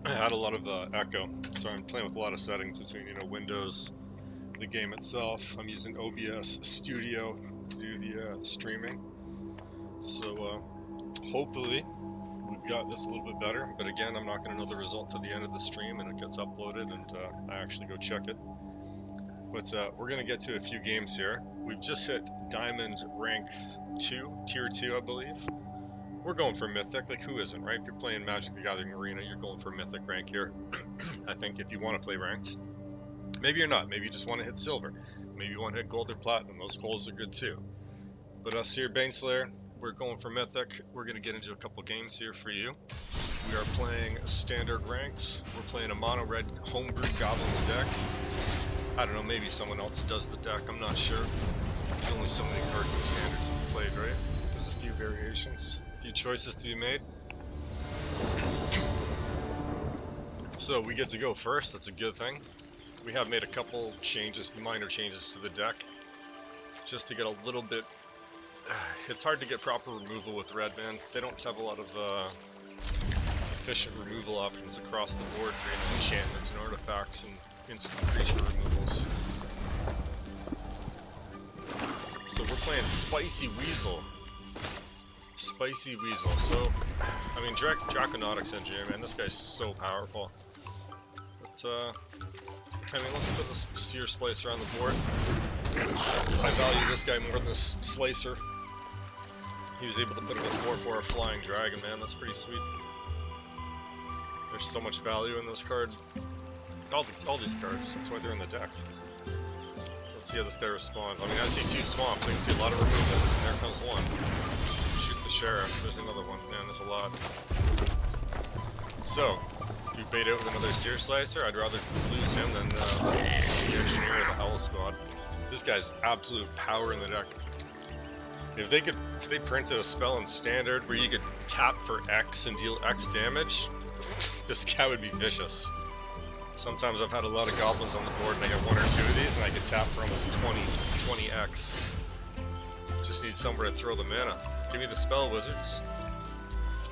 I had a lot of echo, so I'm playing with a lot of settings between, Windows, the game itself. I'm using OBS Studio to do the streaming. So hopefully we've got this a little bit better. But again, I'm not going to know the result to the end of the stream, and it gets uploaded, and I actually go check it. But we're going to get to a few games here. We've just hit Diamond rank 2, Tier 2, I believe. We're going for Mythic, like who isn't, right? If you're playing Magic the Gathering Arena, you're going for Mythic rank here. I think if you want to play ranked. Maybe you're not, maybe you just want to hit Silver. Maybe you want to hit Gold or Platinum, those goals are good too. But us here, Baneslayer, we're going for Mythic. We're going to get into a couple games here for you. We are playing Standard ranked. We're playing a Mono-Red Homebrew Goblins deck. I don't know, maybe someone else does the deck, I'm not sure. There's only so many cards in the Standard to be played, right? There's a few variations, a few choices to be made. So we get to go first, that's a good thing. We have made a couple changes, minor changes to the deck, just to get a little bit... It's hard to get proper removal with red, man. They don't have a lot of efficient removal options across the board for enchantments and artifacts and instant creature removals. So we're playing Spicy Weasel. Spicy Weasel. So, I mean, Draconautics Engineer, man, this guy's so powerful. Let's put this Seer Splicer on the board. I value this guy more than this Slicer. He was able to put him a 4/4 Flying Dragon, man, that's pretty sweet. There's so much value in this card. All these cards, that's why they're in the deck. Let's see how this guy responds. I mean, I see 2 swamps, I can see a lot of removal. And there comes one. Shoot the Sheriff, there's another one. Man, there's a lot. So, if you bait out with another Seer Slicer, I'd rather lose him than the Engineer or the Howl Squad. This guy's absolute power in the deck. If they printed a spell in Standard where you could tap for X and deal X damage, this guy would be vicious. Sometimes I've had a lot of goblins on the board and I get 1 or 2 of these and I can tap for almost 20x. Just need somewhere to throw the mana. Give me the spell, wizards.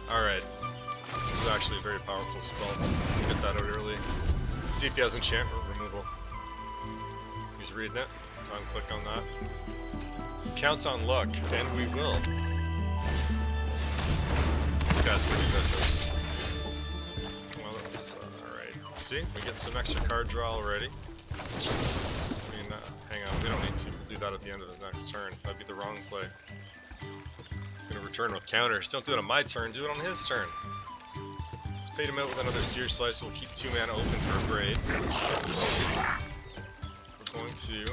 Alright. This is actually a very powerful spell. Get that out early. Let's see if he has enchantment removal. He's reading it, so I'm click on that. Counts on luck, and we will. This guy's pretty vicious. Well, that's alright. See, we get some extra card draw already. I mean, hang on, we don't need to. We'll do that at the end of the next turn. That'd be the wrong play. He's gonna return with counters. Don't do it on my turn, do it on his turn. Let's bait him out with another Seer Slice. We'll keep 2 mana open for a braid. We're going to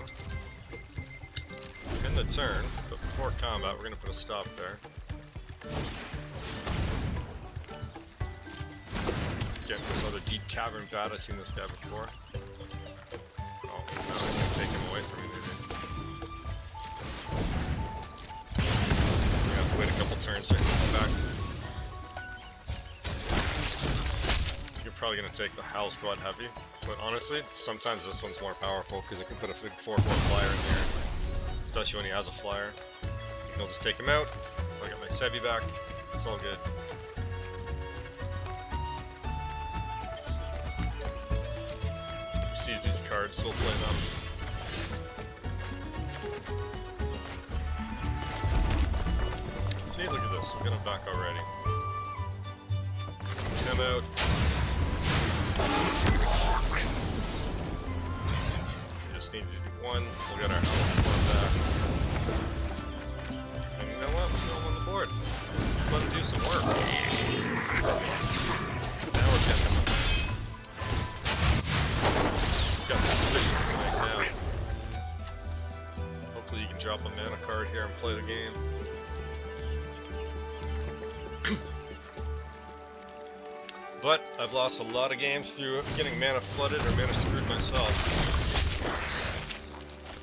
end the turn, but before combat, we're going to put a stop there. Let's get this other Deep Cavern Bat. I've seen this guy before. Oh, now he's going to take him away from me, maybe. We have to wait a couple turns here to come back to. He's probably going to take the Howl Squad heavy, but honestly, sometimes this one's more powerful because it can put a big 4/4 flyer in here. Especially when he has a flyer. I'll just take him out. I got my Sebi back. It's all good. He sees these cards, he'll play them. See, look at this. We'll get him back already. Let's get him out. We just need to do 1. We'll get our Howl Squad back. And you know what? We'll throw him on the board. Let's let him do some work. Now we're getting some. He's got some decisions to make now. Hopefully you can drop a mana card here and play the game. But I've lost a lot of games through getting mana flooded or mana screwed myself.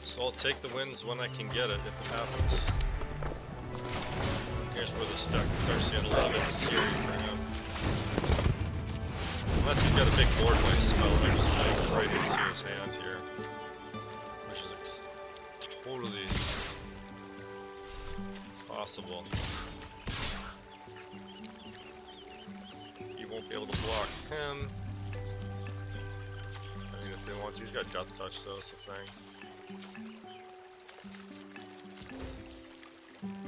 So I'll take the wins when I can get it, if it happens. Here's where this deck starts to get a little bit scary for him. Unless he's got a big board play spell, I just play it right into his hand here. Which is totally possible. Won't be able to block him. wants. He's got Death Touch, though, that's the thing.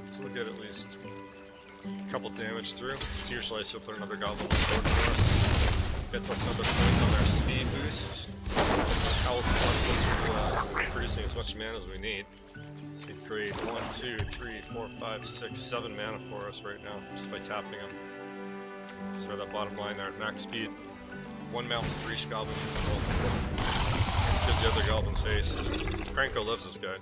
So we'll get at least a couple damage through. Seer Slice will put another Goblin on the board for us. Gets us another point on our speed boost. Howl Squad puts producing as much mana as we need. He'd create 1, 2, 3, 4, 5, 6, 7 mana for us right now, just by tapping him. So that bottom line there at max speed. 1 Mountain for each Goblin control. Because the other Goblin's haste. Krenko loves this guy.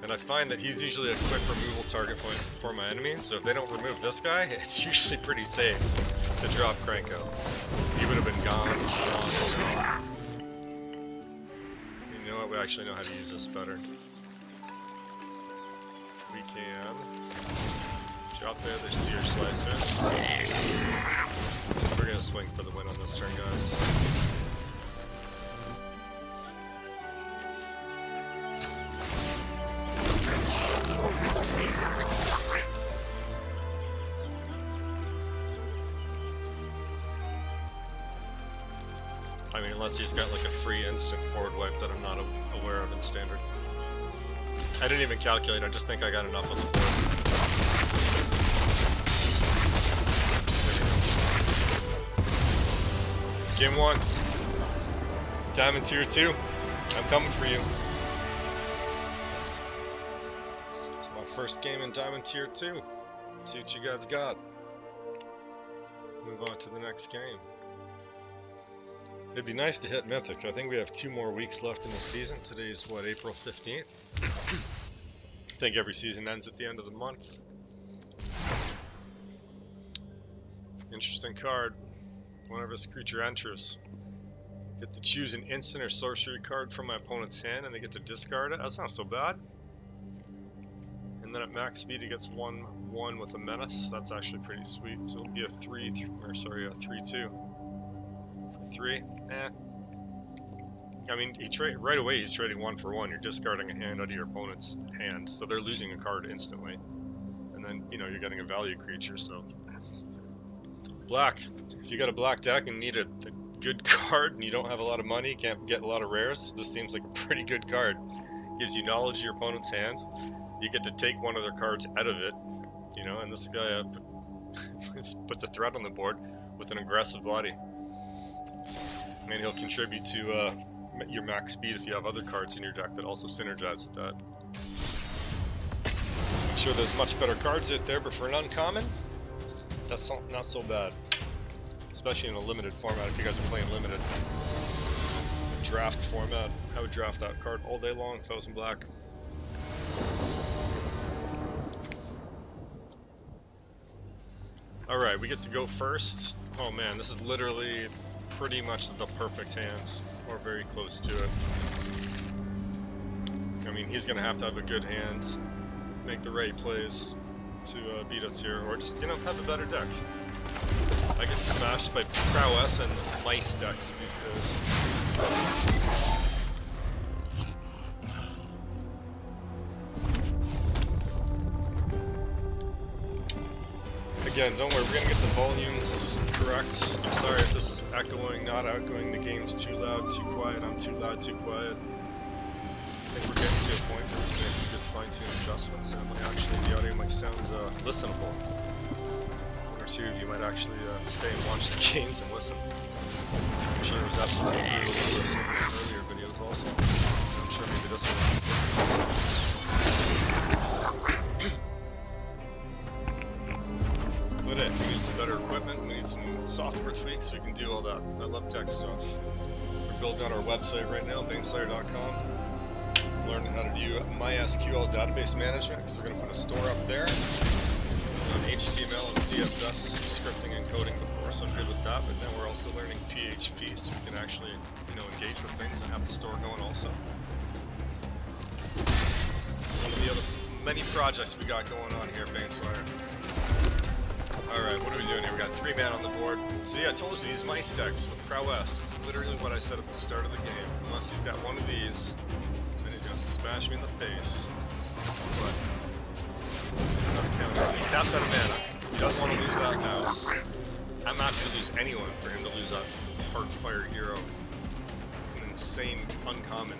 And I find that he's usually a quick removal target point for my enemy, so if they don't remove this guy, it's usually pretty safe to drop Krenko. He would have been gone long ago. You know what, we actually know how to use this better. We can drop the other Seer Slicer. We're gonna swing for the win on this turn, guys. I mean, unless he's got like a free instant board wipe that I'm not aware of in standard. I didn't even calculate, I just think I got enough on the board. Game 1. Diamond Tier 2. I'm coming for you. It's my first game in Diamond Tier 2. Let's see what you guys got. Move on to the next game. It'd be nice to hit Mythic. I think we have 2 more weeks left in the season. Today's, what, April 15th? I think every season ends at the end of the month. Interesting card. Whenever this creature enters, get to choose an instant or sorcery card from my opponent's hand, and they get to discard it. That's not so bad. And then at max speed, he gets 1/1 with a menace. That's actually pretty sweet. So it'll be a 3/2 for 3. I mean, right away he's trading 1 for 1. You're discarding a hand out of your opponent's hand, so they're losing a card instantly. And then, you know, you're getting a value creature. So black. If you got a black deck and need a good card and you don't have a lot of money, can't get a lot of rares, this seems like a pretty good card. Gives you knowledge of your opponent's hand. You get to take one of their cards out of it, you know, and this guy puts a threat on the board with an aggressive body. And he'll contribute to your max speed if you have other cards in your deck that also synergize with that. I'm sure there's much better cards out there, but for an uncommon, that's not so bad. Especially in a limited format, if you guys are playing limited. Draft format, I would draft that card all day long if I was in black. Alright, we get to go first. Oh man, this is literally pretty much the perfect hands, or very close to it. I mean, he's gonna have to have a good hand, make the right plays to beat us here, or just, you know, have a better deck. I get smashed by prowess and mice decks these days. Again, don't worry, we're gonna get the volumes correct. I'm sorry if this is echoing, not echoing, the game's too loud, too quiet, I'm too loud, too quiet. I think we're getting to a point where we can make some good fine-tune adjustments, and the audio might sound listenable. One or two of you might actually stay and watch the games and listen. I'm sure it was absolutely brutal to listen to earlier videos also. I'm sure maybe this one also. But we need some better equipment, we need some software tweaks so we can do all that. I love tech stuff. We're building out our website right now, baneslayer.com. Learning how to do MySQL database management, because we're going to put a store up there. We've done HTML and CSS scripting and coding before, so I'm good with that. But then we're also learning PHP, so we can actually, you know, engage with things and have the store going also. It's one of the other many projects we got going on here at Baneslayer. Alright, what are we doing here? We got 3 mana on the board. See, I told you these mice decks with prowess. That's literally what I said at the start of the game. Unless he's got one of these, then he's gonna smash me in the face. But he's not counter. He's tapped out of mana. He doesn't want to lose that house. I'm not gonna lose anyone for him to lose that Heartfire hero. It's an insane uncommon.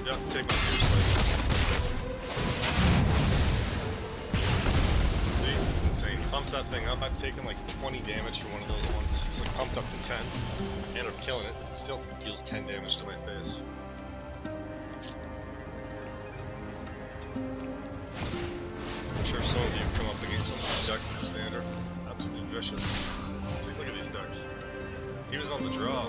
Yeah, take my seriously. See, it's insane. Pumps that thing up. I've taken like 20 damage for one of those ones. It's like pumped up to 10. I ended up killing it, but it still deals 10 damage to my face. I'm sure some of you have come up against some of these decks in the standard. Absolutely vicious. See, look at these decks. He was on the draw.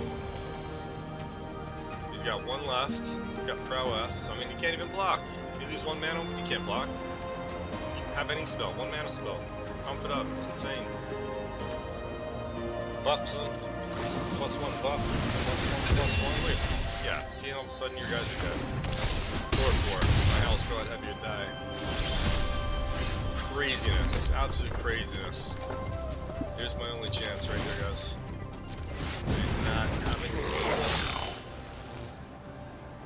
He's got one left. He's got prowess. I mean, you can't even block. You lose one mana, you can't block. You have any spell, one mana spell. Pump it up, it's insane. Buffs him. +1 buff. +1/+1. Wait, yeah, see, all of a sudden your guys are dead. 4/4. My hell's going to have you die. Craziness. Absolute craziness. Here's my only chance right here, guys. He's not having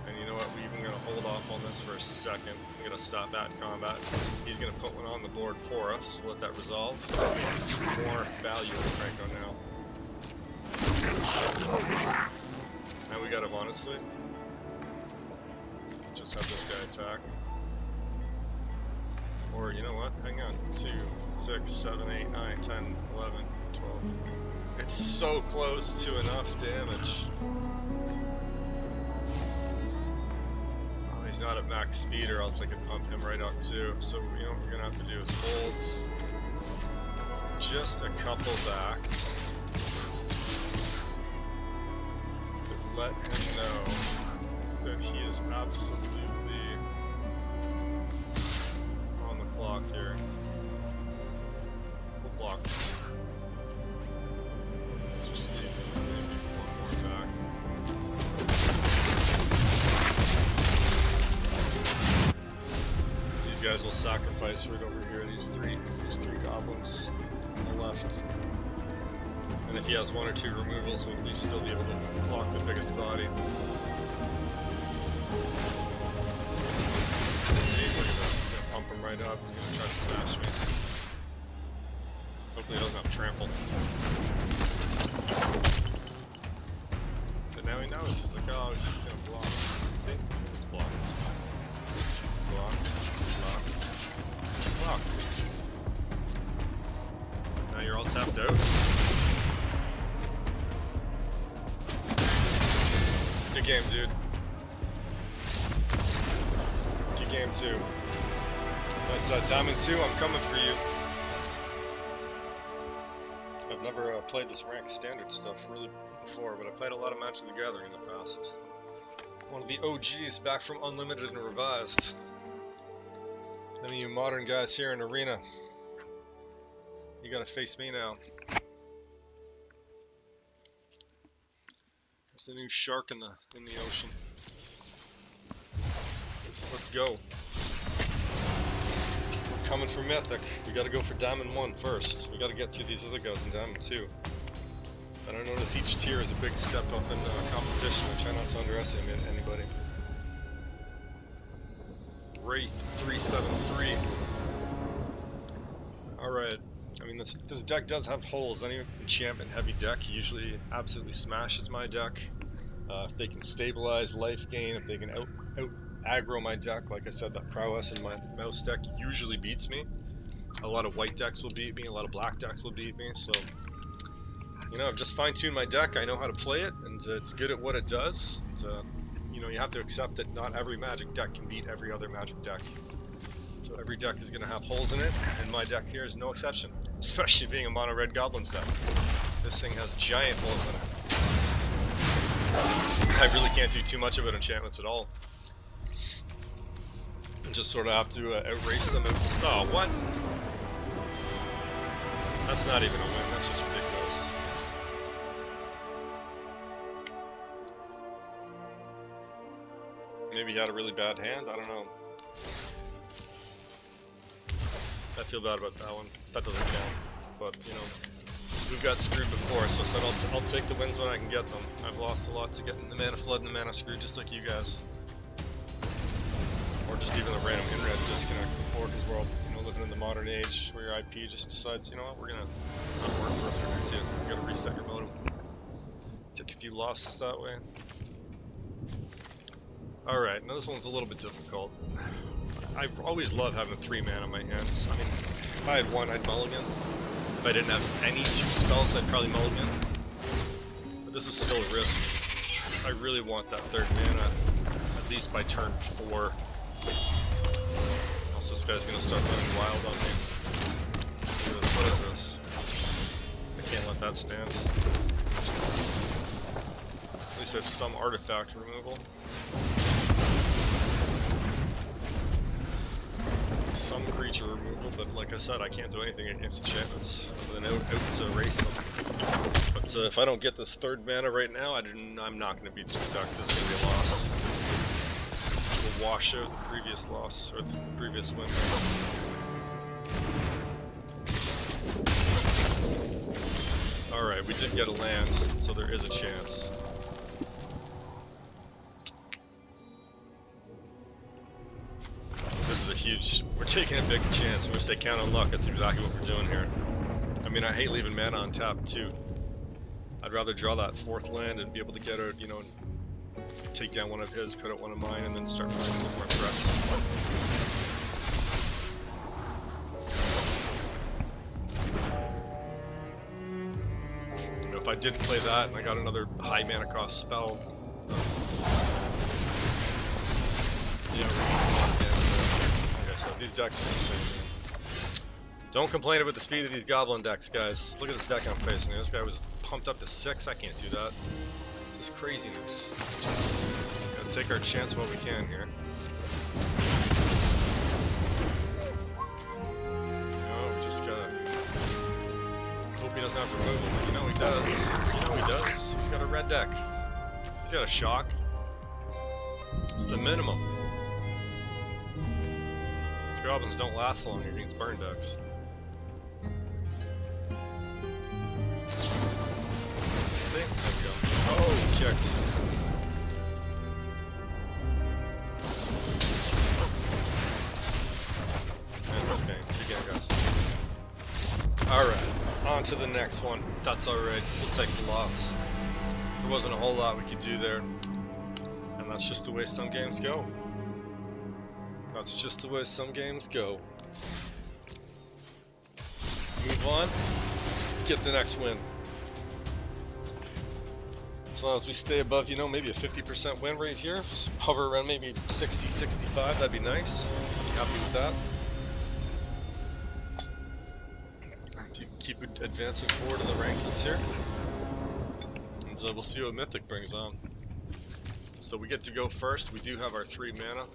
and you know what, we're even going to hold off on this for a second. I'm going to stop that combat. He's going to put one on the board for us, let that resolve. More value to crank on now. Now we got him, honestly. Just have this guy attack. Or, you know what, hang on. 2, 6, 7, 8, 9, 10, 11, 12. It's so close to enough damage. Oh, he's not at max speed, or else I could pump him right up too. So, you know what we're gonna have to do is hold just a couple back. But let him know that he is absolutely on the clock here. We'll block. Let's just leave maybe one more back. These guys will sacrifice right over here, these three goblins on the left. And if he has 1 or 2 removals, we'll at least still be able to block the biggest body. See, look at this. Gonna pump him right up. He's gonna try to smash me. Hopefully he doesn't have trample. But now he knows. He's like, oh, he's just gonna block. See? Just block. It's fine. Block. Block. Block. Now you're all tapped out. Good game, dude. Good game, too. That's Diamond 2, I'm coming for you. I've never played this ranked standard stuff really before, but I played a lot of Magic the Gathering in the past. One of the OGs back from Unlimited and Revised. Any of you modern guys here in Arena, you gotta face me now. There's a new shark in the ocean. Let's go. We're coming for Mythic. We gotta go for Diamond 1 first. We gotta get through these other guys in Diamond 2. And I notice each tier is a big step up in competition. I try not to underestimate anybody. Wraith 373. Alright. I mean, this deck does have holes. Any enchantment heavy deck usually absolutely smashes my deck. If they can stabilize life gain, if they can out aggro my deck, like I said, that prowess in my mouse deck usually beats me. A lot of white decks will beat me, a lot of black decks will beat me, so you know, I've just fine-tuned my deck. I know how to play it, and it's good at what it does. And, you know, you have to accept that not every Magic deck can beat every other Magic deck. So every deck is going to have holes in it, and my deck here is no exception, especially being a Mono-Red Goblins deck. This thing has giant holes in it. I really can't do too much about enchantments at all. Just sort of have to outrace them. Oh, what? That's not even a win. That's just ridiculous. Maybe he had a really bad hand. I don't know. I feel bad about that one. That doesn't count. But, you know, we've got screwed before, so I said I'll take the wins when I can get them. I've lost a lot to getting the mana flood and the mana screwed, just like you guys. Or just even a random internet disconnect before, because we're all, you know, living in the modern age where your IP just decides, you know what, we're gonna not work for a minute or two. You gotta reset your modem. Take a few losses that way. Alright, now this one's a little bit difficult. I've always loved having 3 mana in my hands. I mean, if I had 1, I'd mulligan. If I didn't have any 2 spells, I'd probably mulligan. But this is still a risk. I really want that 3rd mana, at least by turn 4. Else this guy's gonna start running wild on me. Look at this, what is this? I can't let that stand. At least we have some artifact removal. Some creature removal, but like I said, I can't do anything against enchantments other than out to erase them. But if I don't get this 3rd mana right now, I'm not going to beat this deck. This is going to be a loss. Which will wash out the previous loss, or the previous win. Alright, we did get a land, so there is a chance. This is a huge... We're taking a big chance. When we say count on luck, that's exactly what we're doing here. I mean, I hate leaving mana on tap, too. I'd rather draw that 4th land and be able to get out, you know, take down one of his, put out one of mine, and then start playing some more threats. You know, if I didn't play that and I got another high mana cost spell, yeah, so these decks are insane. Don't complain about the speed of these goblin decks, guys. Look at this deck I'm facing. This guy was pumped up to 6. I can't do that. Just craziness. Gotta take our chance while we can here. No, we just gotta hope he doesn't have removal, but you know he does. You know he does. He's got a red deck. He's got a shock. It's the minimum. These goblins don't last long against burn decks. See? There we go. Oh, kicked. And this game. Good game, guys. Alright, on to the next one. That's alright. We'll take the loss. There wasn't a whole lot we could do there. And that's just the way some games go. That's just the way some games go. Move on. Get the next win. As long as we stay above, you know, maybe a 50% win rate here. Just hover around maybe 60, 65, that'd be nice. I'd be happy with that. Keep advancing forward in the rankings here. And we'll see what Mythic brings on. So we get to go first. We do have our 3 mana.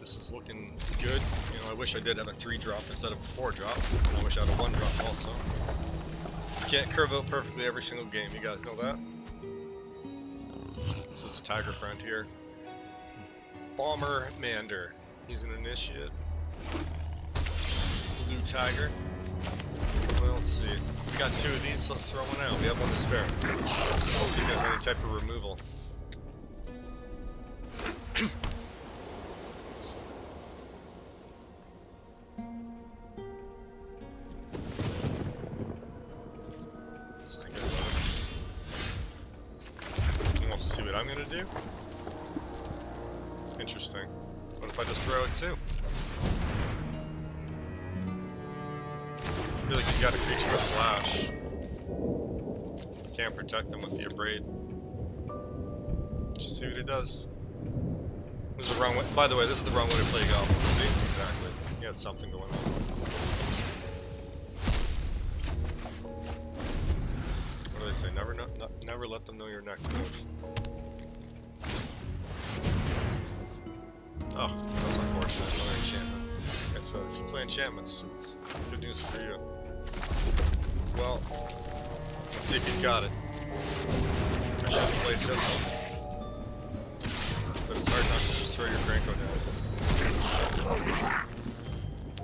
This is looking good. You know, I wish I did have a 3-drop instead of a 4-drop. I wish I had a 1-drop also. You can't curve out perfectly every single game, you guys know that? This is a Tiger friend here. Bomber Mander. He's an initiate. Blue Tiger. Well, let's see. We got 2 of these, so let's throw one out. We have 1 to spare. Let's see if there's any type of removal. He wants to see what I'm gonna do? Interesting. What if I just throw it too? I feel like he's got a creature with flash. Can't protect him with the abrade. Just see what he does. This is the wrong way. By the way, this is the wrong way to play goblins. See? Exactly. He had something going on. What do they say? Never let them know your next move. Oh, that's unfortunate. Another enchantment. Okay, so if you play enchantments, it's good news for you. Well, let's see if he's got it. I should have played this one. But it's hard not to just throw your Granko down.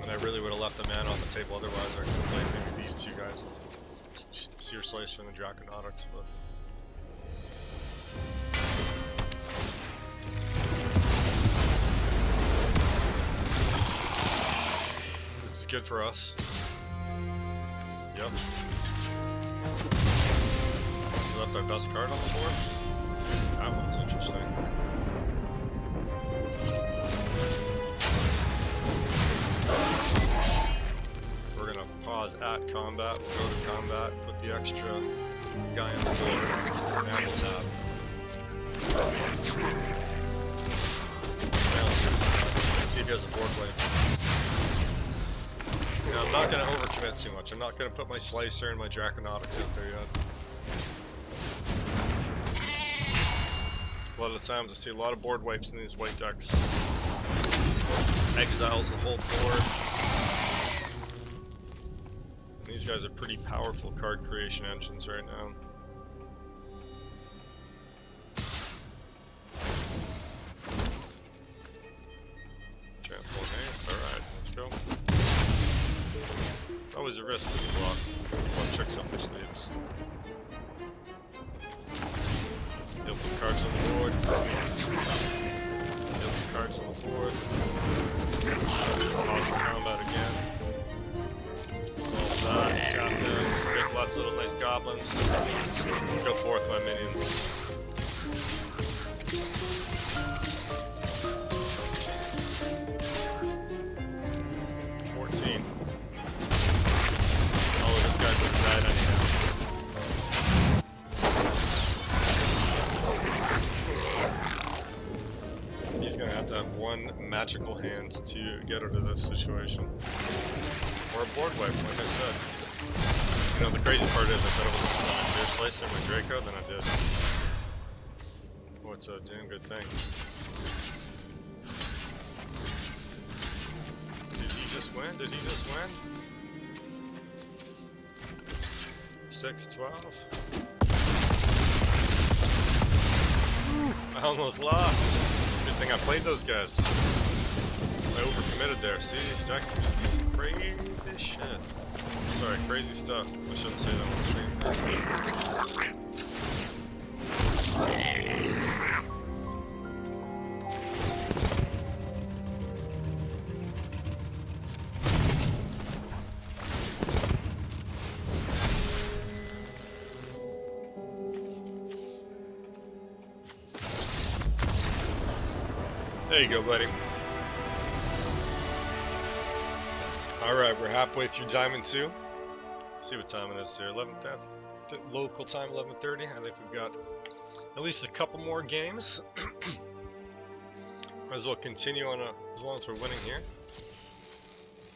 And I really would have left the mana on the table otherwise. I could have played maybe these 2 guys. Seer Slice from the Draconautics, but... It's good for us. Yep. We left our best card on the board. That one's interesting. pause at combat, we'll go to combat, put the extra guy on the board, and we'll tap. Now let's see if he has a board wipe. Now, I'm not going to overcommit too much. I'm not going to put my Slicer and my Draconautics out there yet. A lot of the times I see a lot of board wipes in these white decks. Exiles the whole board. And these guys are pretty powerful card creation engines right now. Trample haste, alright, let's go. It's always a risk when you block tricks up their sleeves. They'll put cards on the board. They'll put cards on the board. Pause the combat again. Resolve that. Tap in. Make lots of little nice goblins. Go forth, my minions. Oh, this guy's gonna die anyhow. He's gonna have to have one magical hand to get out of this situation. Or a board wipe, like I said. You know, the crazy part is I said I was going to put my Seer Slicer and my Draco, then I did. Oh, it's a damn good thing. Did he just win? Did he just win? 6-12. I almost lost. Good thing I played those guys. I overcommitted there. See, these decks just do some crazy shit. Sorry, crazy stuff. I shouldn't say that on stream. There you go, buddy. Alright, we're halfway through Diamond 2. Let's see what time it is here. 11:30. Local time, 11:30. I think we've got at least a couple more games. Might as well continue on as long as we're winning here.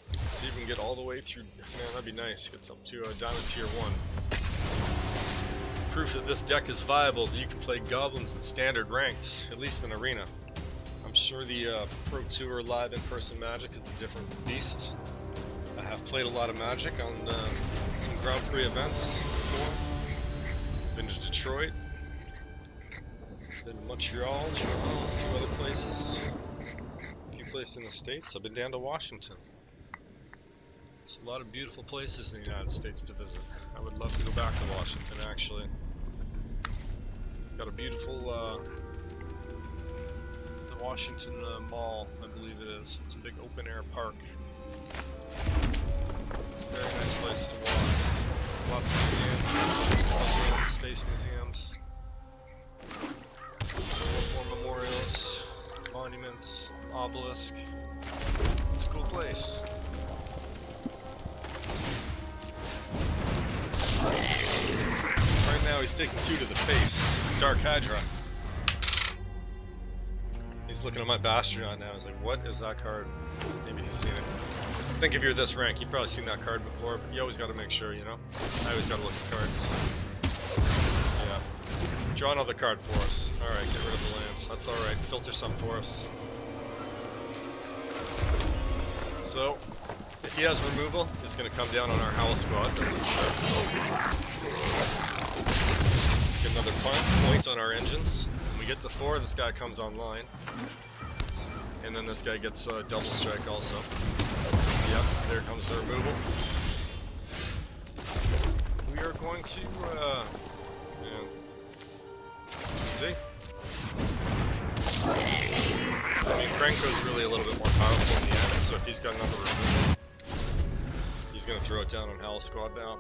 Let's see if we can get all the way through. Man, that'd be nice. Get up to Diamond Tier 1. Proof that this deck is viable, that you can play Goblins in Standard Ranked, at least in Arena. I'm sure the Pro Tour live in-person Magic is a different beast. I have played a lot of Magic on some Grand Prix events before. Been to Detroit, been to Montreal, Toronto, a few other places. A few places in the States. I've been down to Washington. There's a lot of beautiful places in the United States to visit. I would love to go back to Washington, actually. It's got a beautiful Washington Mall, I believe it is. It's a big open-air park. Very nice place to walk. Lots of museums, space museums, war memorials, monuments, obelisk. It's a cool place. Right now he's taking 2 to the face. Dark Hydra. He's looking at my Bastion now. He's like, what is that card? Maybe he's seen it. I think if you're this rank, you've probably seen that card before, but you always got to make sure, you know? I always got to look at cards. Yeah. Draw another card for us. Alright, get rid of the land. That's alright. Filter some for us. So, if he has removal, he's going to come down on our Howl Squad, that's for sure. Get another point on our engines. When we get to 4, this guy comes online. And then this guy gets double strike also. Yep, there comes the removal. We are going to, let's see. I mean, Krenko's really a little bit more powerful in the end, so if he's got another removal, he's going to throw it down on Howl Squad now.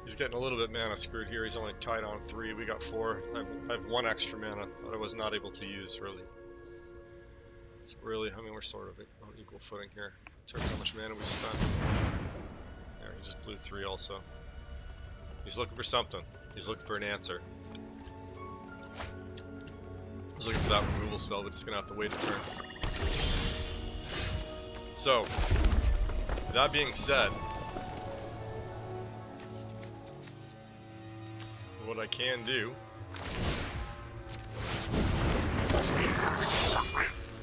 He's getting a little bit mana screwed here. He's only tied on 3. We got 4. I have 1 extra mana that I was not able to use, really. So really, I mean, we're sort of on equal footing here in terms of how much mana we spent. There just blew 3 also. He's looking for something. He's looking for an answer. He's looking for that removal spell, but just gonna have to wait a turn. So, that being said, what I can do,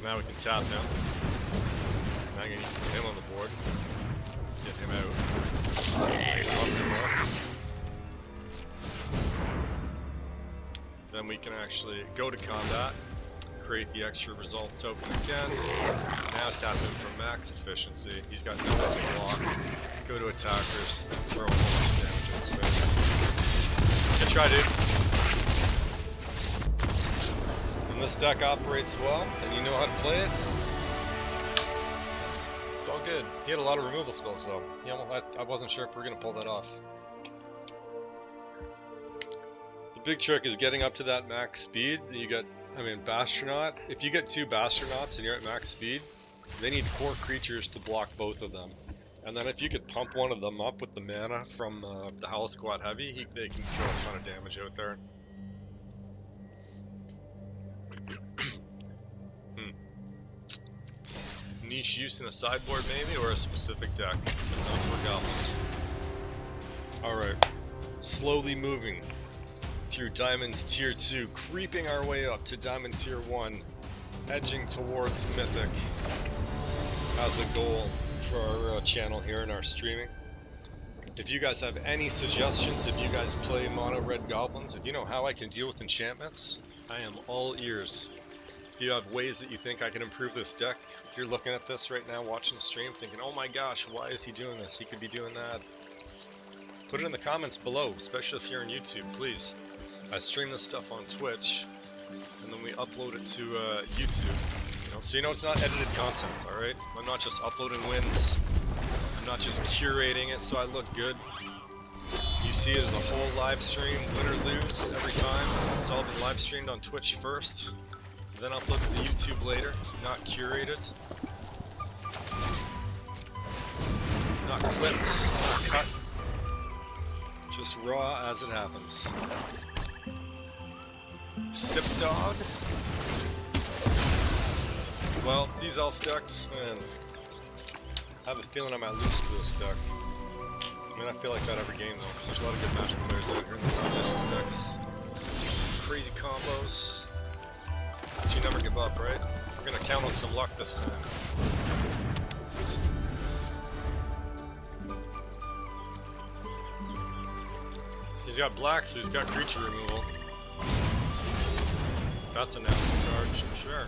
now we can tap him. Now I'm gonna put him on the board. Get him out. Then we can actually go to combat, create the extra resolve token again. Now tap him for max efficiency. He's got nothing to block. Go to attackers, throw a whole bunch of damage in his face. Good try, dude. When this deck operates well, and you know how to play it, it's all good. He had a lot of removal spells though. Yeah, well, I wasn't sure if we were going to pull that off. The big trick is getting up to that max speed. You got, I mean, Bastronaut. If you get 2 Bastronauts and you're at max speed, they need 4 creatures to block both of them. And then if you could pump one of them up with the mana from the Howl Squad Heavy, they can throw a ton of damage out there. Niche use in a sideboard maybe, or a specific deck, but not for goblins. Alright, slowly moving through Diamonds Tier 2, creeping our way up to Diamond Tier 1, edging towards Mythic as a goal for our channel here in our streaming. If you guys have any suggestions, if you guys play Mono-Red Goblins, if you know how I can deal with enchantments, I am all ears. If you have ways that you think I can improve this deck, if you're looking at this right now, watching the stream, thinking, oh my gosh, why is he doing this? He could be doing that. Put it in the comments below, especially if you're on YouTube, please. I stream this stuff on Twitch, and then we upload it to YouTube. You know, so you know it's not edited content, alright? I'm not just uploading wins. I'm not just curating it so I look good. You see it as a whole live stream, win or lose, every time. It's all been live streamed on Twitch first, then uploaded to YouTube later, not curated. Not clipped, not cut. Just raw as it happens. Sip Dog. Well, these elf decks, man, I have a feeling I might lose to this deck. I mean, I feel like that every game though, because there's a lot of good Magic players out here in the Omniscience decks. Crazy combos. But you never give up, right? We're gonna count on some luck this time. He's got black, so he's got creature removal. That's a nasty card, sure.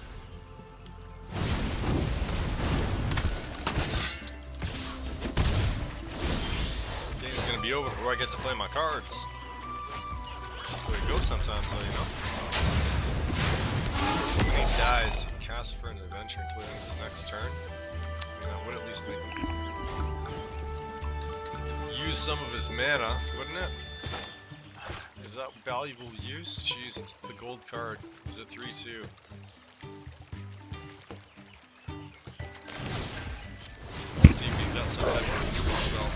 This game's gonna be over before I get to play my cards. It's just the way it goes sometimes, though, you know? When he dies, he casts for an adventure until the end of his next turn. I mean, that would at least make him use some of his mana, wouldn't it? Is that valuable use? Jeez, it's the gold card. Is it 3/2? Let's see if he's got some type of spell.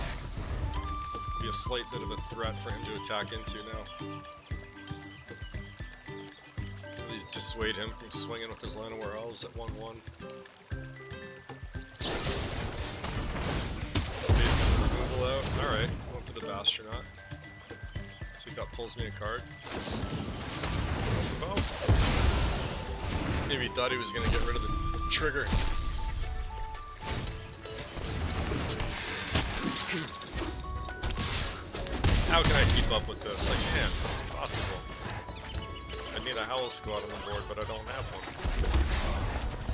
Be a slight bit of a threat for him to attack into now. Please dissuade him from swinging with his Llanowar Elves at 1/1. Made some removal out. Alright, going for the Bastronaut. See if that pulls me a card. Let's go for both. Maybe he thought he was going to get rid of the trigger. How can I keep up with this? I can't. It's impossible. I need a Howl Squad on the board, but I don't have one.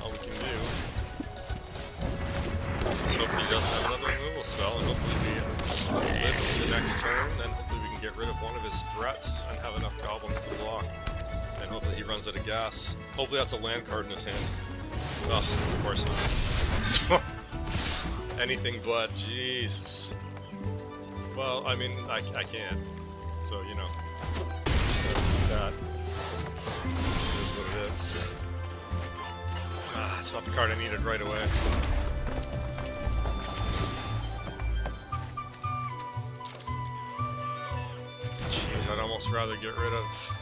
All we can do is hope he doesn't have another removal spell, and hopefully we live the next turn, and hopefully we can get rid of one of his threats and have enough goblins to block. And hopefully he runs out of gas. Hopefully that's a land card in his hand. Ugh, of course not. Anything but, Jesus. Well, I mean, I can't. So, you know, just gonna do that. It is what it is. Ah, it's not the card I needed right away. almost rather get rid of.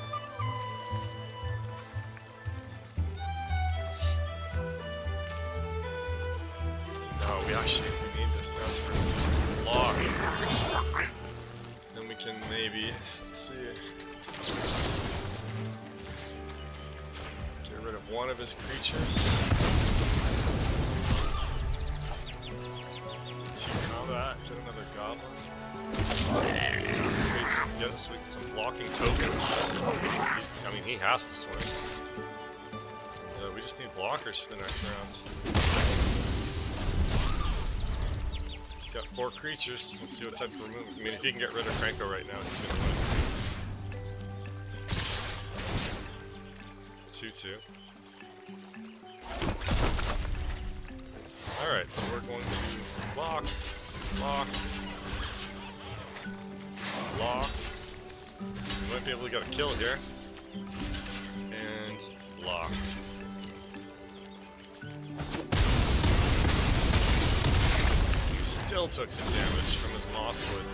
No, we need this desperately, just to block. Then we can maybe, let's see, get rid of one of his creatures. 2 combat, get another goblin. Get some blocking tokens. I mean, he has to swing. And, we just need blockers for the next round. He's got 4 creatures. Let's see what type of removal. I mean, if he can get rid of Franco right now, he's gonna win. 2-2. Alright, so we're going to block, block, block. We might be able to get a kill here. And block. He still took some damage from his Mosswood.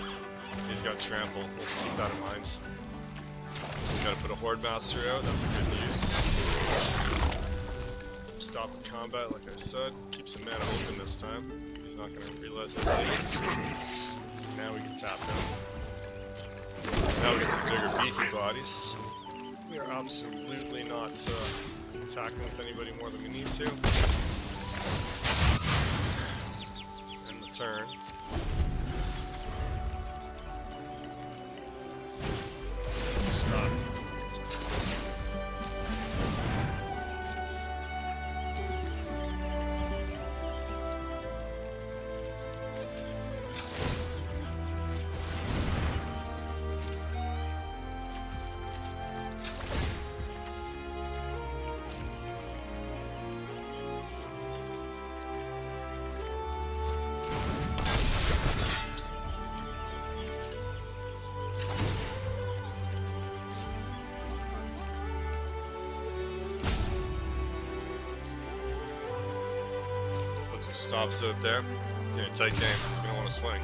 He's got trample. We'll keep that in mind. We gotta put a Horde Master out, that's a good news. Stop the combat, like I said. Keep some mana open this time. He's not gonna realize that later. Now we can tap him. Now we get some bigger beefy bodies. We are absolutely not attacking with anybody more than we need to. End the turn. Stopped. Put some stops out there. In a tight game, he's going to want to swing.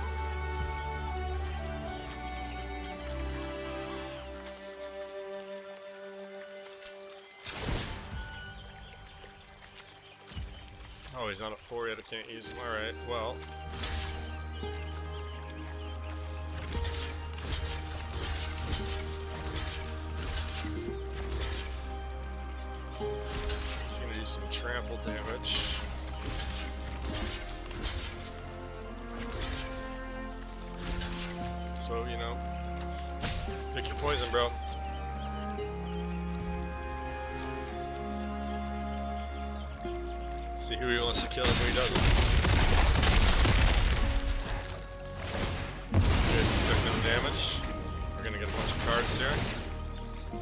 Oh, he's not at 4 yet, I can't use him. Alright, well. He's going to do some trample damage. So, you know, pick your poison, bro. See who he wants to kill and who he doesn't. Good, took no damage. We're gonna get a bunch of cards here.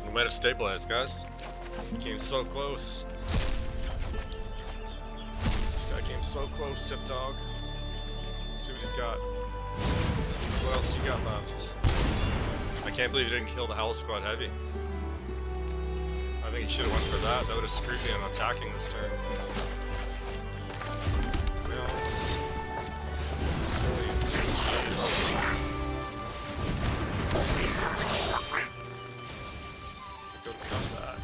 We might have stabilized, guys. Came so close. This guy came so close, Sip Dog. Let's see what he's got. What else you got left? I can't believe he didn't kill the Howl Squad Heavy. I think he should have went for that. That would have screwed me on attacking this turn. It's really too scary. Go combat.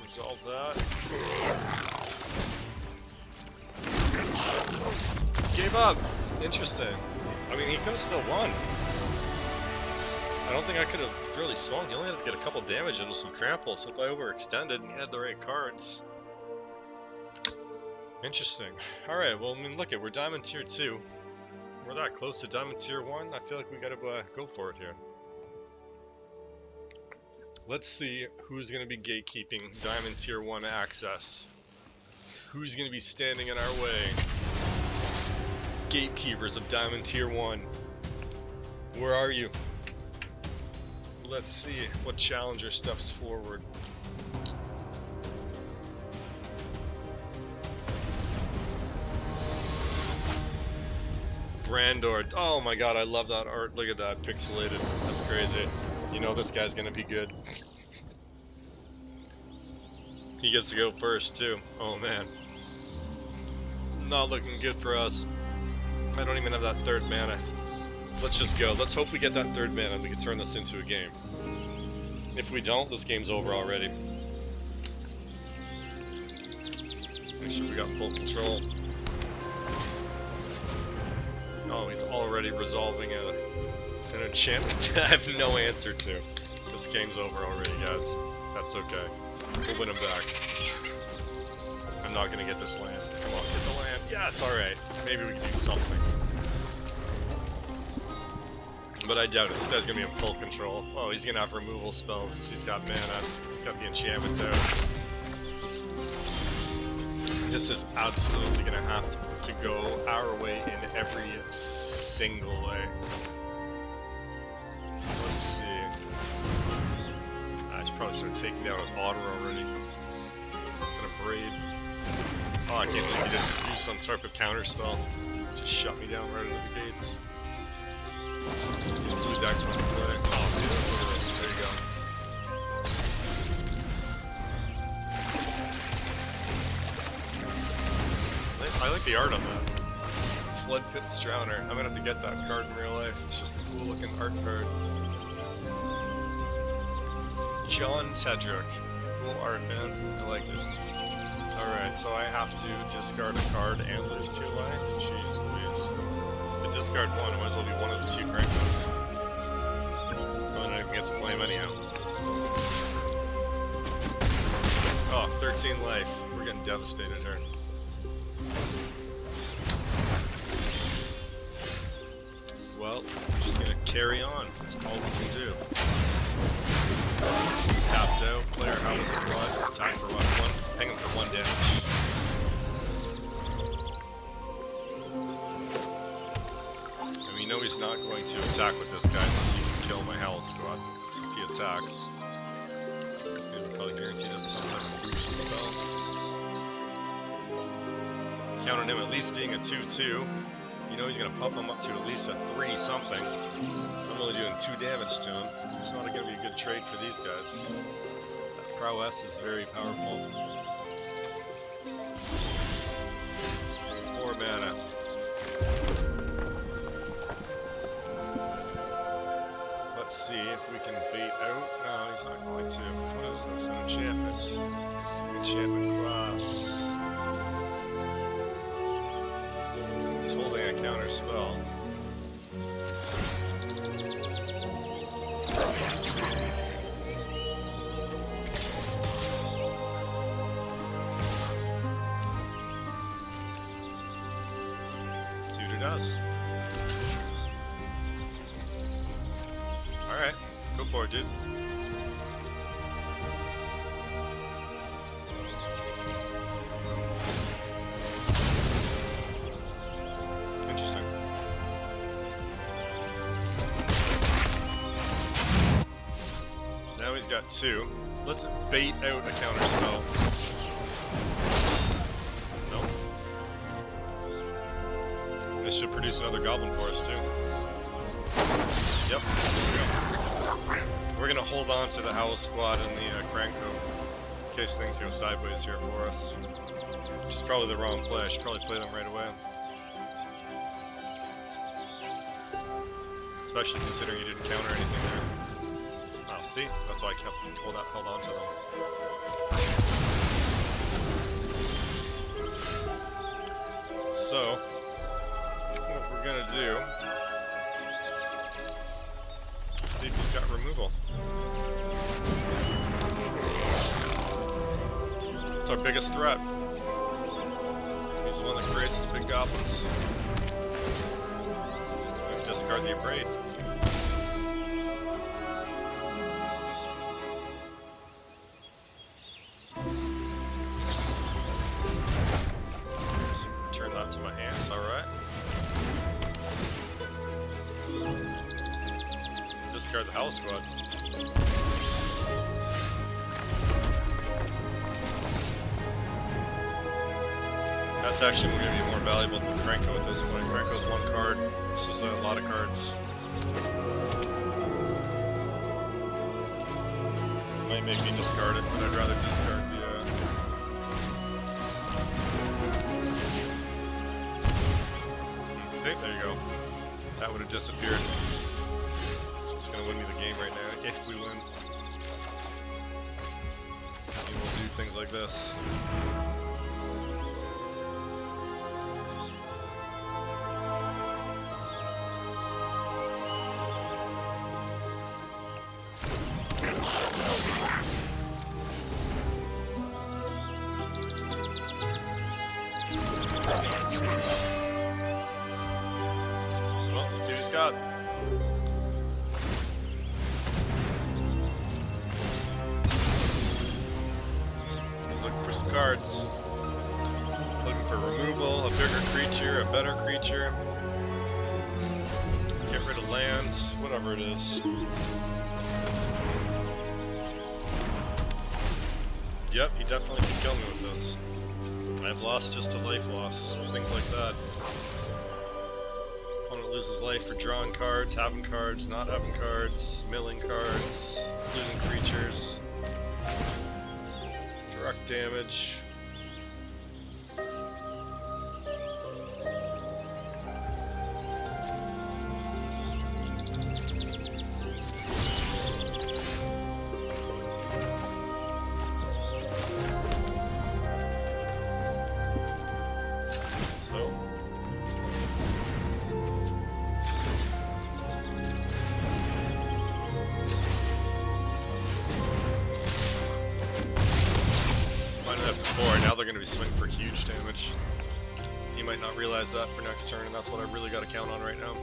Resolve that. Gave up. Interesting. I mean, he could have still won. I don't think I could have really swung. He only had to get a couple damage and with some trample, so if I overextended and he had the right cards. Interesting. Alright, well, I mean, look we're Diamond Tier 2. We're that close to Diamond Tier 1. I feel like we gotta go for it here. Let's see who's gonna be gatekeeping Diamond Tier 1 access. Who's gonna be standing in our way? Gatekeepers of Diamond Tier 1. Where are you? Let's see what challenger steps forward. Brandor. Oh my god, I love that art. Look at that, pixelated. That's crazy. You know this guy's gonna be good. He gets to go first too. Oh man. Not looking good for us. I don't even have that third mana. Let's just go. Let's hope we get that third mana and we can turn this into a game. If we don't, this game's over already. Make sure we got full control. Oh, he's already resolving an enchantment that I have no answer to. This game's over already, guys. That's okay. We'll win him back. I'm not gonna get this land. Come on, get the land. Yes, alright. Maybe we can do something. But I doubt it. This guy's gonna be in full control. Oh, he's gonna have removal spells. He's got mana. He's got the enchantments out. This is absolutely gonna have to go our way in every single way. Let's see. I should probably start taking down his otter already. Gonna braid. Oh, I can't believe he didn't use some type of counter spell. Just shut me down right into the gates. These blue decks want to play. Oh, see this? Look at this. There you go. I like the art on that. Flood Pit's Drowner. I'm gonna have to get that card in real life. It's just a cool looking art card. John Tedrick. Cool art, man. I like it. Alright, so I have to discard a card and lose 2 life? Jeez Louise. To discard 1, I might as well be one of the 2 Krankos. I don't even get to play him anyhow. Oh, 13 life. We're getting devastated here. Well, I'm just gonna carry on. That's all we can do. He's tapped out. Player out of squad. Attack for 1. Hang him for 1 damage. And we know he's not going to attack with this guy unless he can kill my Howl Squad. So if he attacks, he's going to be probably guaranteed to have some type of boost spell. Counting him at least being a 2-2. You know he's going to pump him up to at least a 3 something. I'm only doing 2 damage to him. It's not going to be a good trade for these guys. That prowess is very powerful. 4 mana. Let's see if we can bait out. No, he's not going to. What is this? An enchantment. Enchantment class. He's holding a counter spell. See what it does. Alright, go for it, dude. Interesting. So now he's got 2. Let's bait out a counter spell. Nope. This should produce another goblin for us too. Yep. There we go. We're gonna hold on to the Howl Squad and the Kranko in case things go sideways here for us. Which is probably the wrong play. I should probably play them right away. Especially considering he didn't counter anything there. Oh, see? That's why I kept held on to them. So, what we're gonna do, let's see if he's got removal. It's our biggest threat. He's the one that creates the big goblins. We discard the Abrade. Turn that to my hands, alright. Discard the Howl Squad. That's actually going to be more valuable than Kranko at this point. Kranko's 1 card. This is a lot of cards. Might make me discard it, but I'd rather discard the see, there you go. That would have disappeared. So it's going to win me the game right now, if we win. like this. Well, let's see what he's got. He's looking for some cards. Looking for removal, a bigger creature, a better creature. Get rid of lands, whatever it is. Yep, he definitely can kill me with this. I've lost just a life loss, things like that. Opponent loses life for drawing cards, having cards, not having cards, milling cards, losing creatures. Direct damage. So finding up to 4, now they're going to be swinging for huge damage. He might not realize that for next turn, and that's what I really got to count on right now.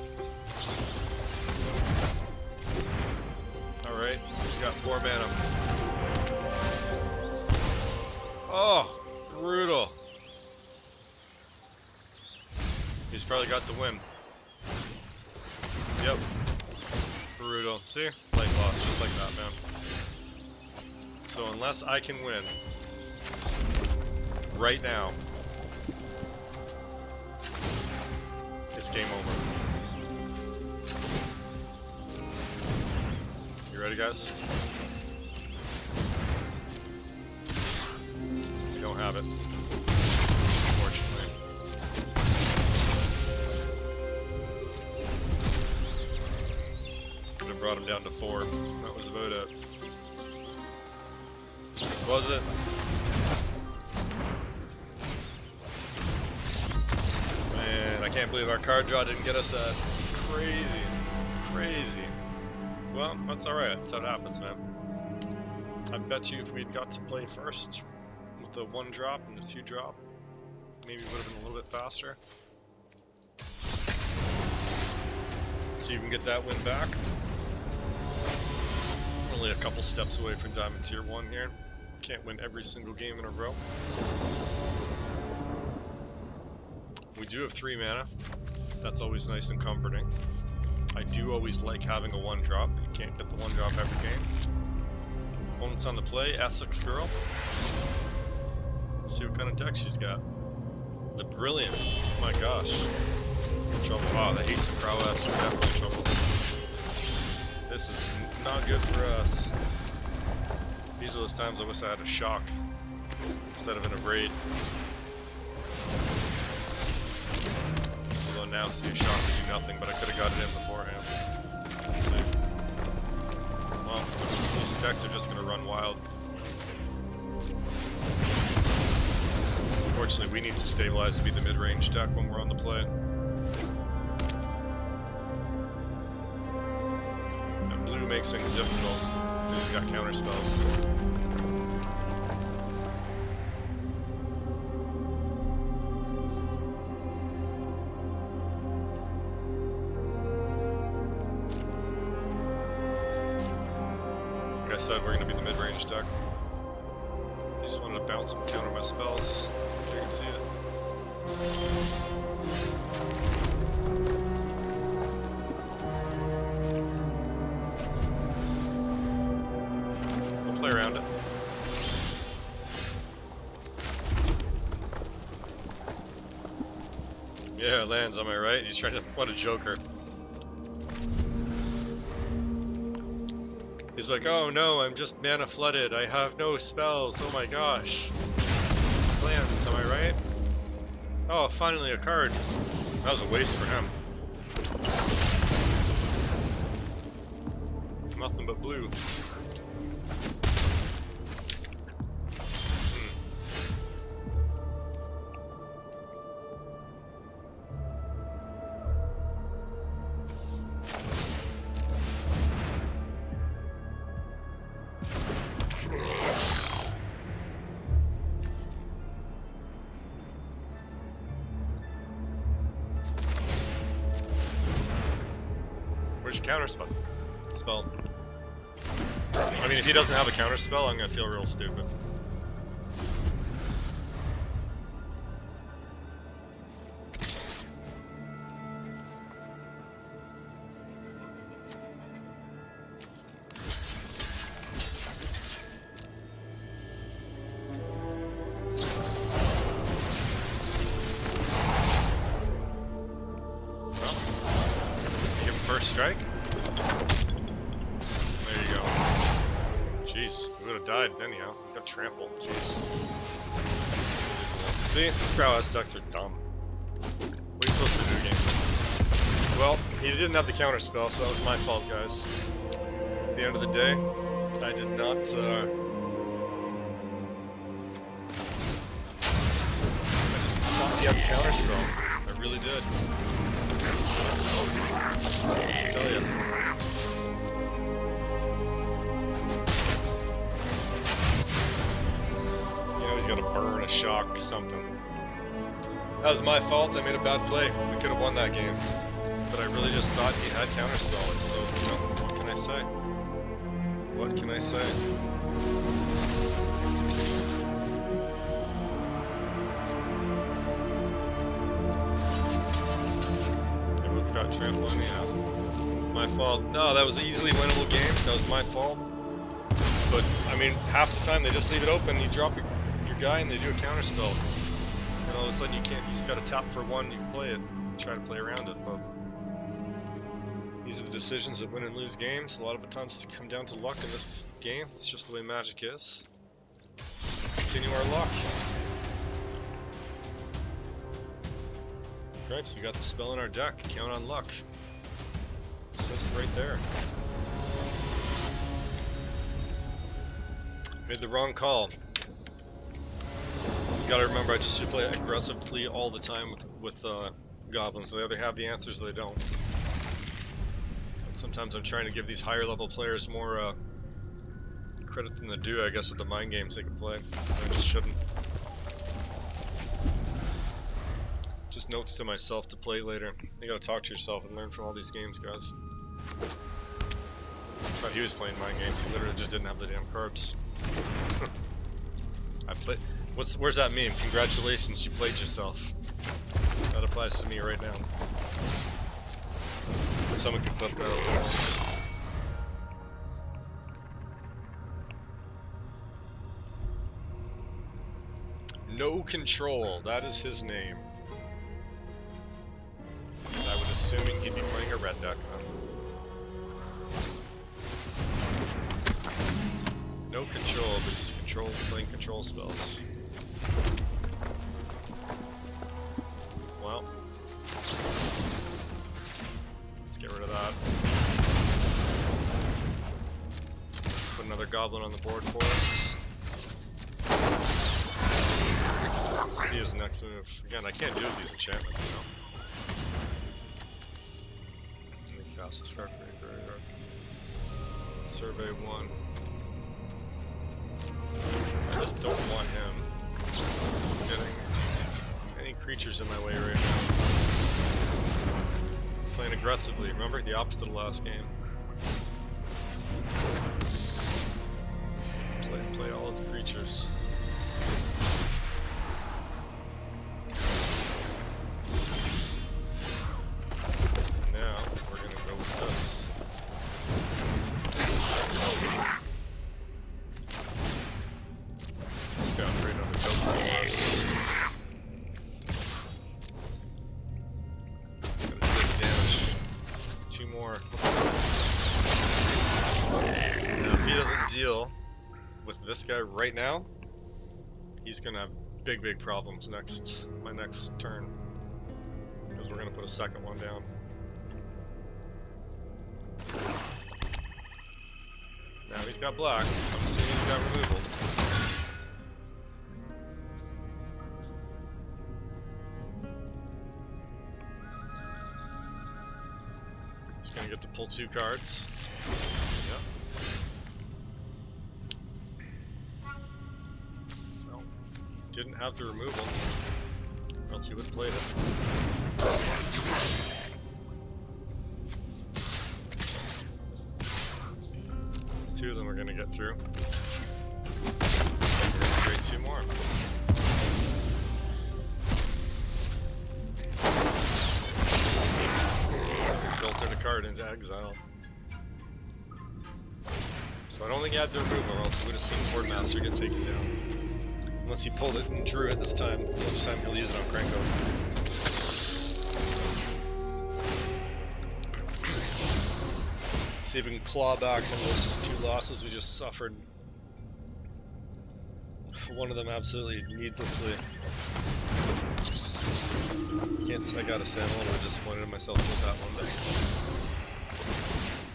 Alright, he's got 4 mana. Oh, brutal. He's probably got the win. Yep. Brutal. See? Life loss, just like that, man. So unless I can win right now, it's game over. You ready, guys? You don't have it, unfortunately. Brought him down to 4. That was about it. Was it? Man, I can't believe our card draw didn't get us that. Crazy. Crazy. Well, that's alright. That's how it happens, man. I bet you if we'd got to play first with the 1 drop and the 2 drop, maybe it would have been a little bit faster. See if we can get that win back. Only a couple steps away from Diamond Tier 1 here. Can't win every single game in a row. We do have 3 mana. That's always nice and comforting. I do always like having a 1 drop. You can't get the 1 drop every game. Opponent's on the play, Essex Girl. Let's see what kind of deck she's got. The Brilliant. Oh my gosh. Trouble. Oh, the Haste of Prowess. We're definitely in trouble. This is not good for us. These are those times I wish I had a shock instead of an abrade. Although now see a shock would do nothing, but I could have got it in beforehand. Let's see. Well, these decks are just going to run wild. Unfortunately, we need to stabilize to be the mid-range deck when we're on the play. And blue makes things difficult because we've got counter spells. Like I said, we're going to be the mid-range deck. I just wanted to bounce and counter my spells. You can see it. We'll play around it. Yeah, it lands, am I right? He's trying to... What a joker. He's like, oh no, I'm just mana flooded. I have no spells. Oh my gosh. Lands, am I right? Oh, finally a card. That was a waste for him. Nothing but blue. counter spell. I mean, if he doesn't have a counter spell, I'm gonna feel real stupid. First strike? There you go. Jeez, he would have died anyhow. He's got trample. Jeez. See, these prowess decks are dumb. What are you supposed to do against him? Well, he didn't have the counter spell, so that was my fault, guys. At the end of the day, I did not. I just thought he had the counter spell. I really did. What to tell you. You know, he's got a burn, a shock, something. That was my fault. I made a bad play. We could have won that game. But I really just thought he had counterspell. So, you know, what can I say? What can I say? Got trample anyhow. My fault. No, that was an easily winnable game. That was my fault. But I mean, half the time they just leave it open. You drop your guy and they do a counter spell. And all of a sudden you can't. You just got to tap for one. You can play it. Try to play around it. But these are the decisions that win and lose games. A lot of the times it's come down to luck in this game. It's just the way Magic is. Continue our luck. Right, so we got the spell in our deck. Count on luck. It says it right there. Made the wrong call. You gotta remember, I just should play aggressively all the time with goblins. They either have the answers or they don't. And sometimes I'm trying to give these higher level players more credit than they do, I guess, with the mind games they can play. I just shouldn't. Just notes to myself to play later. You gotta talk to yourself and learn from all these games, guys. Thought he was playing mind games. He literally just didn't have the damn cards. I played. Where's that meme? Congratulations, you played yourself. That applies to me right now. Someone can clip that out. No Control. That is his name. I would assuming he'd be playing a red deck. No control, but he's playing control spells. Well, let's get rid of that. Put another goblin on the board for us. Let's see his next move. Again, I can't deal with these enchantments, you know. Cast a Scarf Graveyard. Survey 1. I just don't want him getting any creatures in my way right now. Playing aggressively, remember? The opposite of last game. Play all its creatures. With this guy right now, he's gonna have big problems my next turn, because we're gonna put a second one down. Now he's got black, so I'm assuming he's got removal. He's gonna get to pull 2 cards. Yep. Didn't have the removal, or else he would have played it. we're gonna get through. We're gonna create 2 more. Filtered a card into exile. So I don't think he had the removal, or else we would have seen Boardmaster get taken down. Unless he pulled it and drew it this time. Next time he'll use it on Cranko. See if we can claw back from those just 2 losses we just suffered. One of them absolutely needlessly. I gotta say, I'm a little bit disappointed in myself with that one, but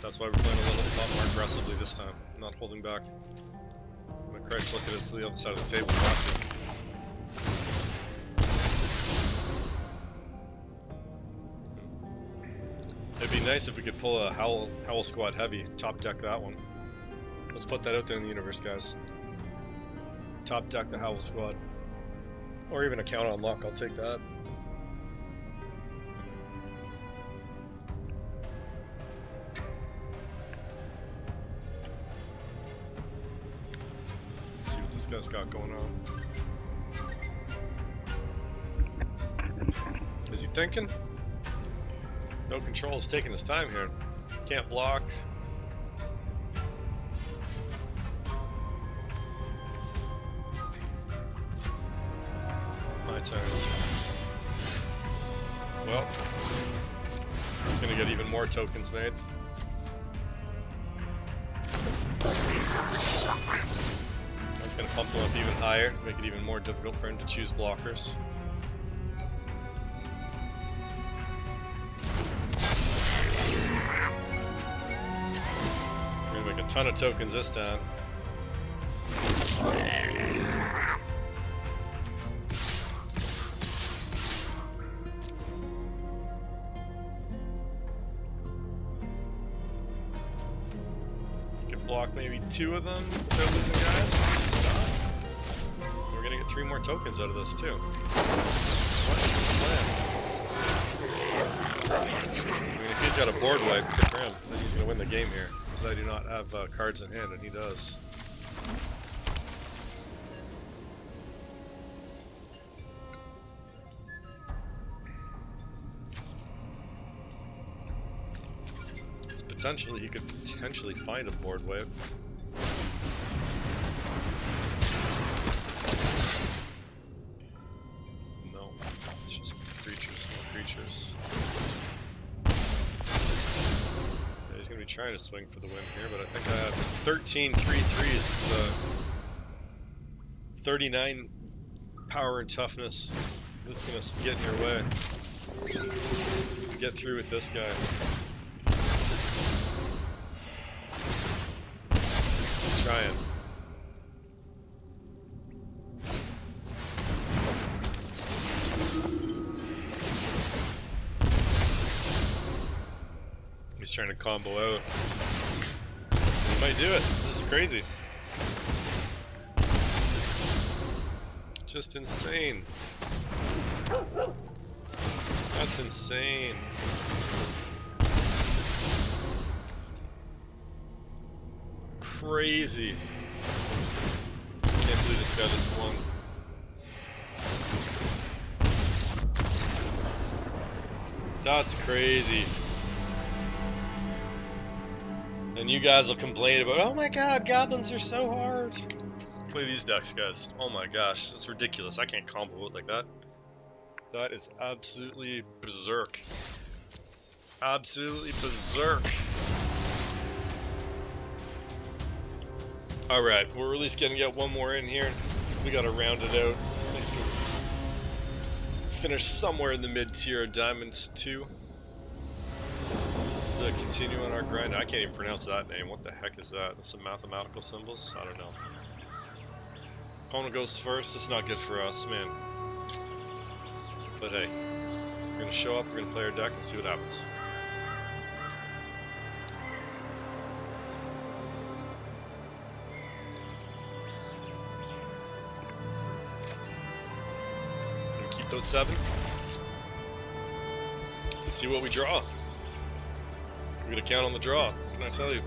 that's why we're playing a lot more aggressively this time. I'm not holding back. I'm gonna try to look at us to the other side of the table. It'd be nice if we could pull a Howl Squad Heavy, top deck that one. Let's put that out there in the universe, guys. Top deck the Howl Squad. Or even a counter unlock, I'll take that. Let's see what this guy's got going on. Is he thinking? No control is taking his time here. Can't block. My turn. Well, it's gonna get even more tokens made. That's gonna pump them up even higher, make it even more difficult for him to choose blockers. We're gonna make a ton of tokens this time. Block maybe 2 of them if they're losing guys. We're gonna get 3 more tokens out of this too. What is his plan? I mean, if he's got a board wipe, good for him. Then he's gonna win the game here, because I do not have cards in hand, and he does. Potentially, he could potentially find a board wipe. No, it's just creatures, no creatures. Yeah, he's gonna be trying to swing for the win here, but I think I have 13 3/3s. It's 39 power and toughness. This is gonna get in your way. Get through with this guy. Trying. He's trying to combo out. He might do it. This is crazy. Just insane. That's insane. Crazy. Can't believe this guy just won. That's crazy. And you guys will complain about, oh my god, goblins are so hard. Play these decks, guys. Oh my gosh, it's ridiculous. I can't combo it like that. That is absolutely berserk. Absolutely berserk. Alright, we're at least gonna get 1 more in here. We gotta round it out. At least finish somewhere in the mid-tier of Diamonds 2. To continue on our grind. I can't even pronounce that name. What the heck is that? That's some mathematical symbols? I don't know. Opponent goes first. It's not good for us, man. But hey, we're gonna show up, we're gonna play our deck and see what happens. Keep those 7. Let's see what we draw. We're gonna count on the draw. What can I tell you?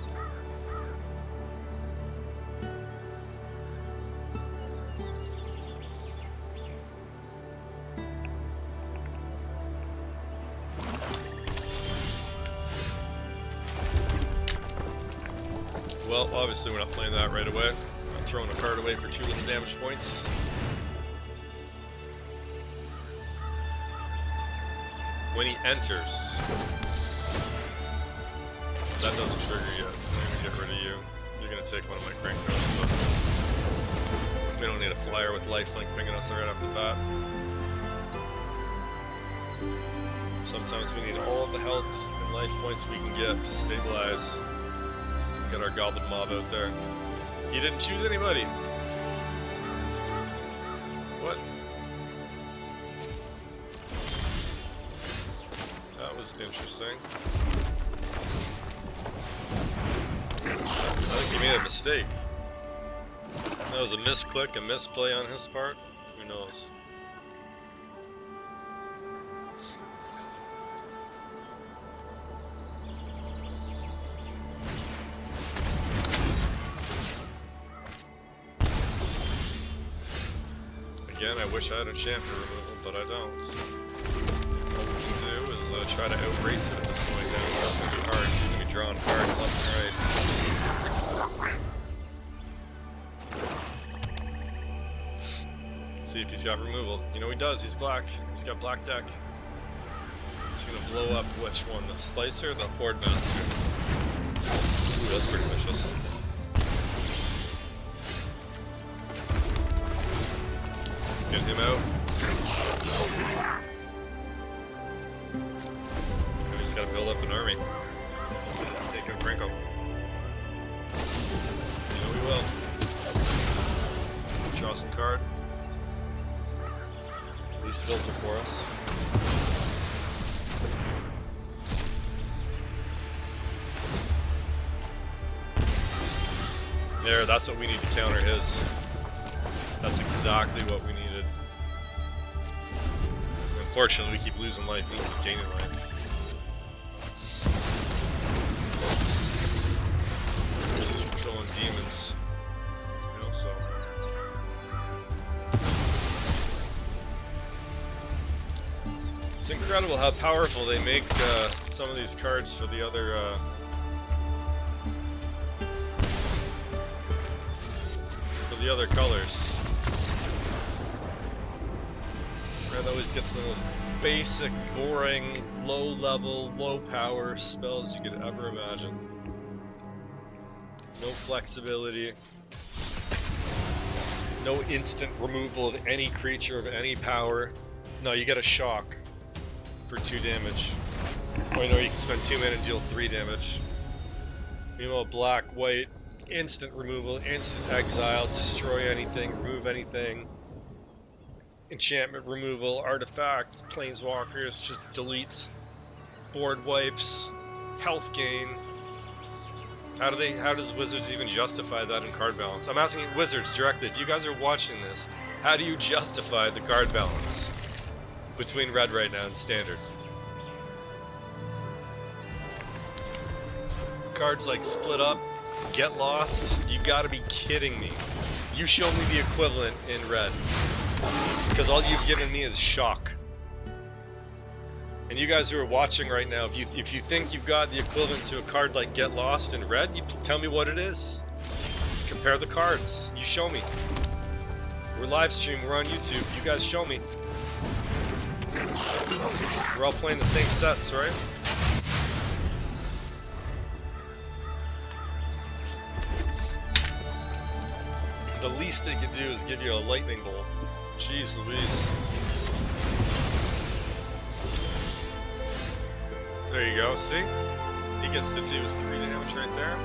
Well, obviously we're not playing that right away. I'm throwing a card away for 2 little damage points. When he enters, that doesn't trigger yet. I'm gonna get rid of you. You're gonna take one of my Crinkos, but we don't need a flyer with lifelink pinging us right off the bat. Sometimes we need all of the health and life points we can get to stabilize. Get our goblin mob out there. He didn't choose anybody. What? That was interesting. I think he made a mistake. That was a misclick, a misplay on his part. Who knows? Again, I wish I had enchantment removal, but I don't. All we can do is try to outrace it at this point now. That's gonna be hard, 'cause he's gonna be drawing cards left and right. See if he's got removal. You know he does, he's black. He's got black deck. He's gonna blow up which one? The Slicer or the Horde Master? Ooh, that's pretty vicious. Let's get him out. And we just gotta build up an army. Take out Franco. You know we will. Draw some card. At least filter for us. There, that's what we need to counter his. That's exactly what we needed. Unfortunately, we keep losing life, he keeps gaining life. He's just controlling demons, you know, so. It's incredible how powerful they make some of these cards for the other colors. Red always gets the most basic, boring, low-level, low-power spells you could ever imagine. No flexibility. No instant removal of any creature of any power. No, you get a shock for 2 damage. Or you know, you can spend 2 mana and deal 3 damage. Meanwhile, black, white, instant removal, instant exile, destroy anything, remove anything. Enchantment removal, artifact, planeswalkers, just deletes, board wipes, health gain. How does Wizards even justify that in card balance? I'm asking Wizards directly, if you guys are watching this, how do you justify the card balance between red right now and standard? Cards like Split Up, Get Lost, you gotta be kidding me. You show me the equivalent in red. Because all you've given me is shock. And you guys who are watching right now, if you think you've got the equivalent to a card like Get Lost in red, you tell me what it is. Compare the cards. You show me. We're live streaming, we're on YouTube, you guys show me. We're all playing the same sets, right? The least they could do is give you a lightning bolt. Jeez Louise. There you go, see? He gets to do 3 damage right there.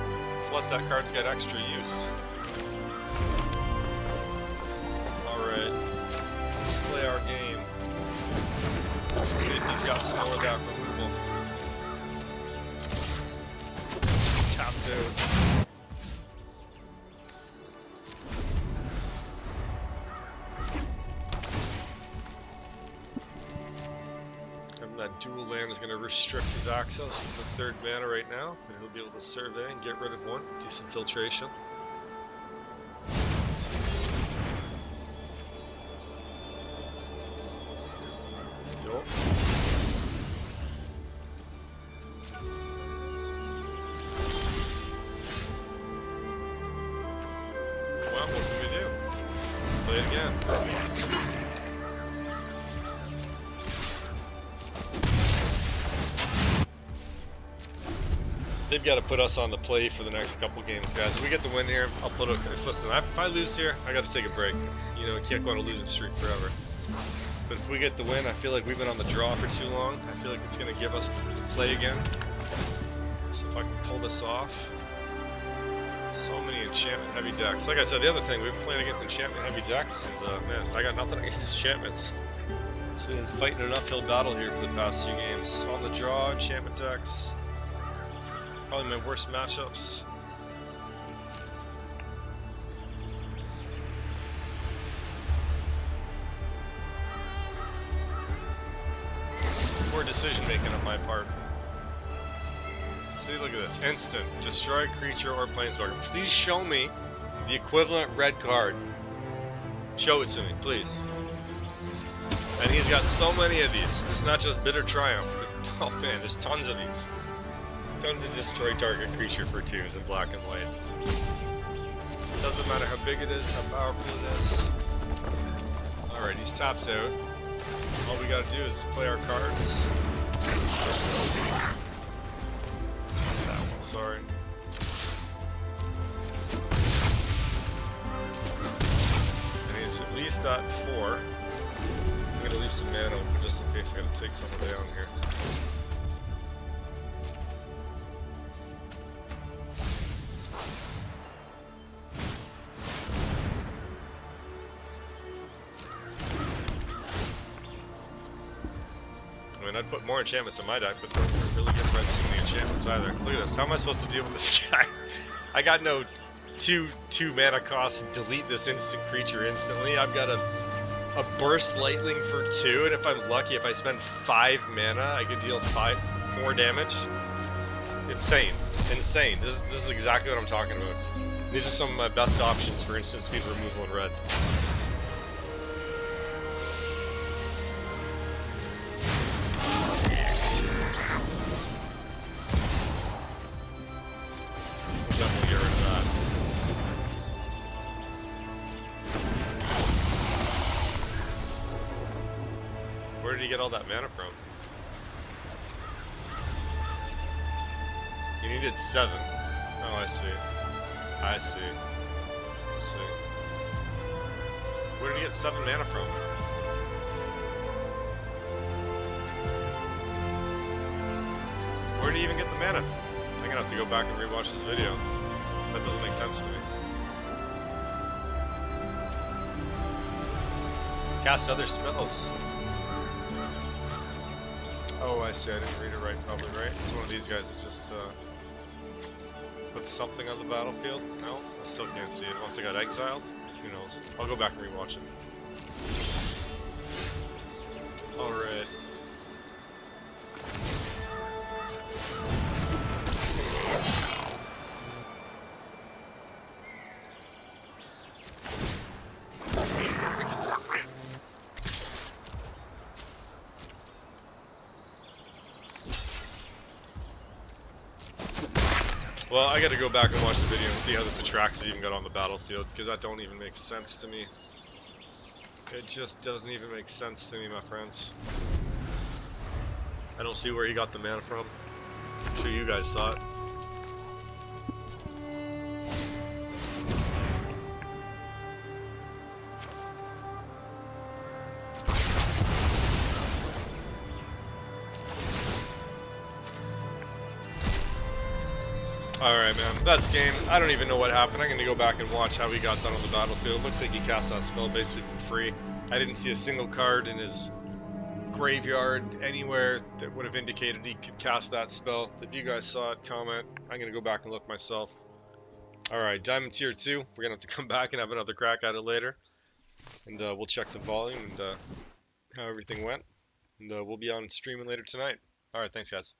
Plus that card's got extra use. Alright. Let's play our game. See if he's got some more of that removal. Just tapped out. That dual land is going to restrict his access to the 3rd mana right now, but he'll be able to survey and get rid of one, do some filtration. Yup. play it again. They've got to put us on the play for the next couple games, guys. If we get the win here, I'll put a... Listen, if I lose here, I got to take a break. You know, you can't go on a losing streak forever. But if we get the win, I feel like we've been on the draw for too long. I feel like it's going to give us the play again. So if I can pull this off. So many enchantment heavy decks. Like I said, the other thing, we've been playing against enchantment heavy decks, and man, I got nothing against enchantments. So we've been fighting an uphill battle here for the past few games. On the draw, enchantment decks. Probably my worst matchups. Some poor decision making on my part. See, look at this. Instant. Destroy creature or planeswalker. Please show me the equivalent red card. Show it to me, please. And he's got so many of these. There's not just Bitter Triumph. Oh man, there's tons of these. Tons of destroy target creature for 2s in black and white. Doesn't matter how big it is, how powerful it is. Alright, he's tapped out. All we gotta do is play our cards. That one, sorry. And he's at least at 4. I'm gonna leave some mana open just in case I gotta take someone down here. I'd put more enchantments in my deck, but don't really get red too many enchantments either. Look at this. How am I supposed to deal with this guy? I got no two mana costs and delete this instant creature instantly. I've got a burst lightning for 2, and if I'm lucky, if I spend 5 mana, I could deal 4 damage. Insane. Insane. This is exactly what I'm talking about. These are some of my best options for instant speed removal in red. Where did he get all that mana from? You needed 7. Oh, I see. I see. I see. Where did he get 7 mana from? Where did he even get the mana? I'm gonna have to go back and rewatch this video. That doesn't make sense to me. Cast other spells. Oh, I see. I didn't read it right, probably, right? It's one of these guys that just puts something on the battlefield. No, I still can't see it. Unless I got exiled. Who knows? I'll go back and rewatch it. Alright. Well, I gotta go back and watch the video and see how this Atraxa even got on the battlefield, because that don't even make sense to me. It just doesn't even make sense to me, my friends. I don't see where he got the mana from. I'm sure you guys saw it. Alright, man, that's game. I don't even know what happened. I'm gonna go back and watch how he got that on the battlefield. Looks like he cast that spell basically for free. I didn't see a single card in his graveyard anywhere that would have indicated he could cast that spell. If you guys saw it, comment. I'm gonna go back and look myself. Alright, Diamond Tier 2. We're gonna have to come back and have another crack at it later. And we'll check the volume and how everything went. And we'll be on streaming later tonight. Alright, thanks guys.